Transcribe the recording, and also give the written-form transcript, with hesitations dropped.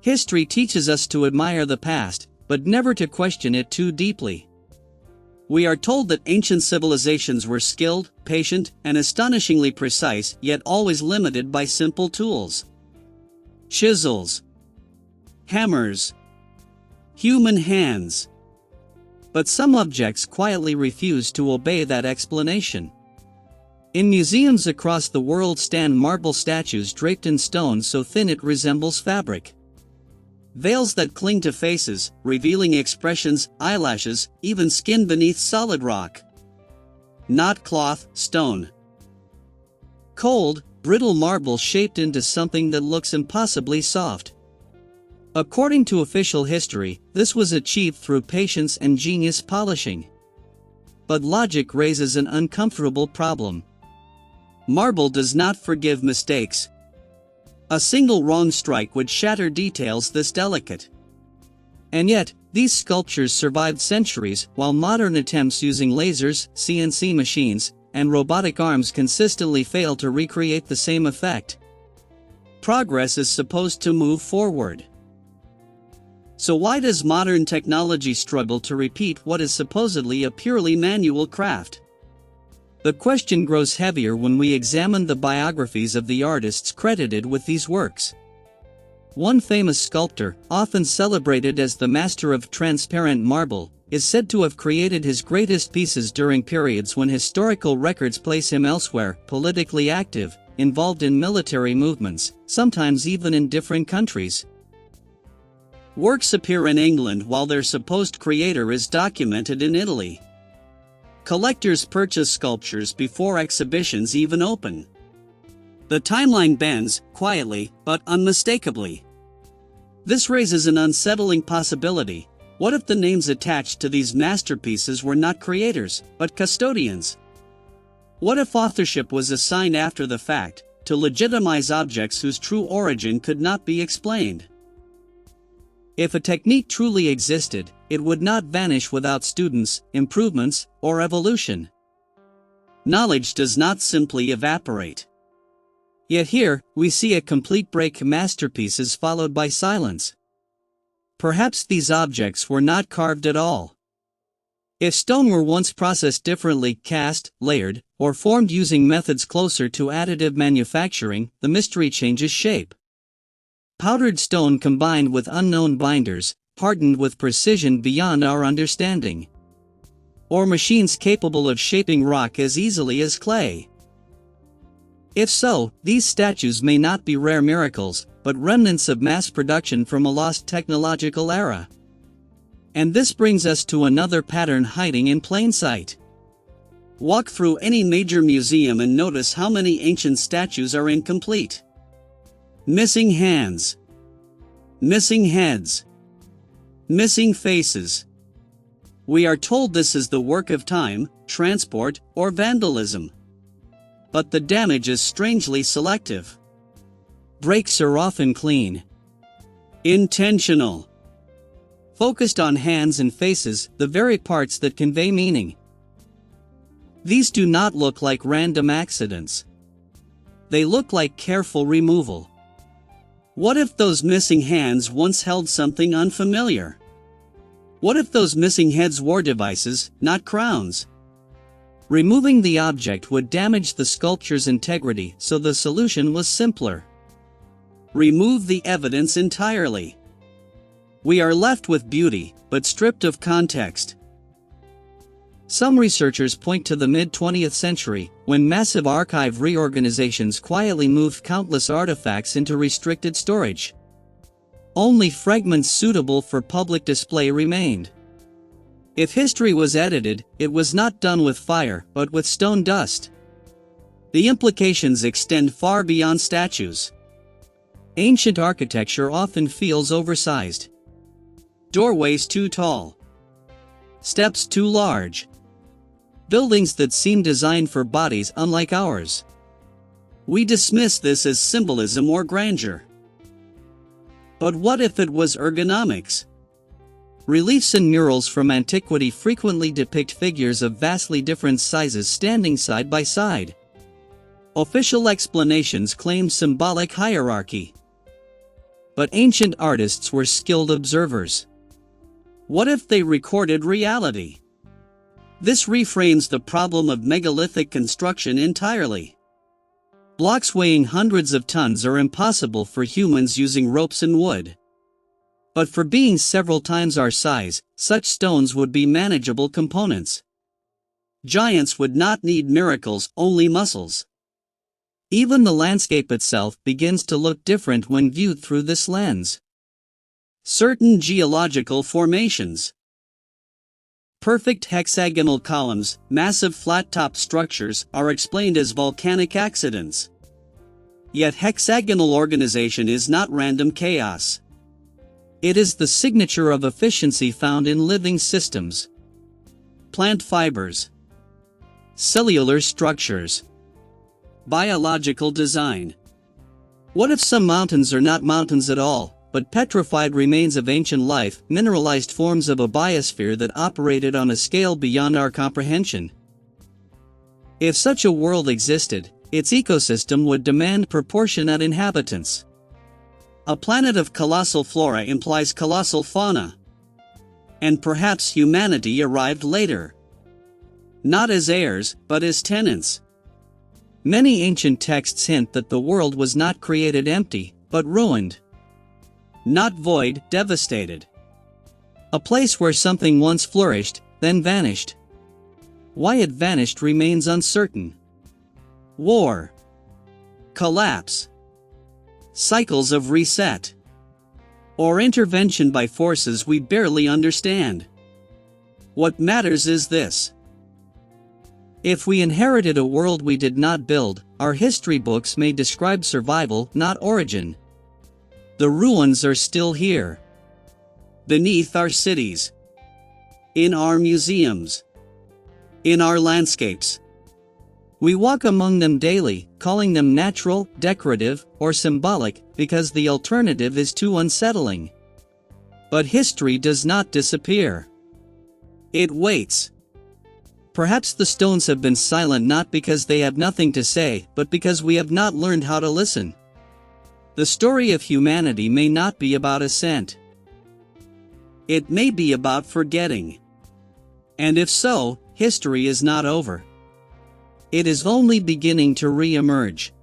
History teaches us to admire the past, but never to question it too deeply. We are told that ancient civilizations were skilled, patient, and astonishingly precise, yet always limited by simple tools. Chisels, hammers, human hands. But some objects quietly refuse to obey that explanation. In museums across the world stand marble statues draped in stone so thin it resembles fabric. Veils that cling to faces, revealing expressions, eyelashes, even skin beneath solid rock. Not cloth, stone. Cold, brittle marble shaped into something that looks impossibly soft. According to official history, this was achieved through patience and genius polishing. But logic raises an uncomfortable problem. Marble does not forgive mistakes. A single wrong strike would shatter details this delicate. And yet, these sculptures survived centuries, while modern attempts using lasers, CNC machines, and robotic arms consistently fail to recreate the same effect. Progress is supposed to move forward. So why does modern technology struggle to repeat what is supposedly a purely manual craft? The question grows heavier when we examine the biographies of the artists credited with these works. One famous sculptor, often celebrated as the master of transparent marble, is said to have created his greatest pieces during periods when historical records place him elsewhere, politically active, involved in military movements, sometimes even in different countries. Works appear in England while their supposed creator is documented in Italy. Collectors purchase sculptures before exhibitions even open. The timeline bends, quietly, but unmistakably. This raises an unsettling possibility. What if the names attached to these masterpieces were not creators, but custodians? What if authorship was assigned after the fact, to legitimize objects whose true origin could not be explained? If a technique truly existed, it would not vanish without students, improvements, or evolution. Knowledge does not simply evaporate. Yet here, we see a complete break: masterpieces followed by silence. Perhaps these objects were not carved at all. If stone were once processed differently, cast, layered, or formed using methods closer to additive manufacturing, the mystery changes shape. Powdered stone combined with unknown binders, hardened with precision beyond our understanding. Or machines capable of shaping rock as easily as clay. If so, these statues may not be rare miracles, but remnants of mass production from a lost technological era. And this brings us to another pattern hiding in plain sight. Walk through any major museum and notice how many ancient statues are incomplete. Missing hands. Missing heads. Missing faces. We are told this is the work of time, transport, or vandalism. But the damage is strangely selective. Breaks are often clean. Intentional. Focused on hands and faces, the very parts that convey meaning. These do not look like random accidents. They look like careful removal. What if those missing hands once held something unfamiliar? What if those missing heads wore devices, not crowns? Removing the object would damage the sculpture's integrity, so the solution was simpler. Remove the evidence entirely. We are left with beauty, but stripped of context. Some researchers point to the mid-20th century, when massive archive reorganizations quietly moved countless artifacts into restricted storage. Only fragments suitable for public display remained. If history was edited, it was not done with fire, but with stone dust. The implications extend far beyond statues. Ancient architecture often feels oversized. Doorways too tall. Steps too large. Buildings that seem designed for bodies unlike ours. We dismiss this as symbolism or grandeur. But what if it was ergonomics? Reliefs and murals from antiquity frequently depict figures of vastly different sizes standing side by side. Official explanations claim symbolic hierarchy. But ancient artists were skilled observers. What if they recorded reality? This reframes the problem of megalithic construction entirely. Blocks weighing hundreds of tons are impossible for humans using ropes and wood. But for beings several times our size, such stones would be manageable components. Giants would not need miracles, only muscles. Even the landscape itself begins to look different when viewed through this lens. Certain geological formations. Perfect hexagonal columns, massive flat-top structures, are explained as volcanic accidents. Yet hexagonal organization is not random chaos. It is the signature of efficiency found in living systems. Plant fibers. Cellular structures. Biological design. What if some mountains are not mountains at all, but petrified remains of ancient life, mineralized forms of a biosphere that operated on a scale beyond our comprehension? If such a world existed, its ecosystem would demand proportionate inhabitants. A planet of colossal flora implies colossal fauna. And perhaps humanity arrived later. Not as heirs, but as tenants. Many ancient texts hint that the world was not created empty, but ruined. Not void, devastated. A place where something once flourished, then vanished. Why it vanished remains uncertain. War. Collapse. Cycles of reset. Or intervention by forces we barely understand. What matters is this. If we inherited a world we did not build, our history books may describe survival, not origin. The ruins are still here. Beneath our cities. In our museums. In our landscapes. We walk among them daily, calling them natural, decorative, or symbolic, because the alternative is too unsettling. But history does not disappear. It waits. Perhaps the stones have been silent not because they have nothing to say, but because we have not learned how to listen. The story of humanity may not be about ascent. It may be about forgetting. And if so, history is not over. It is only beginning to re-emerge.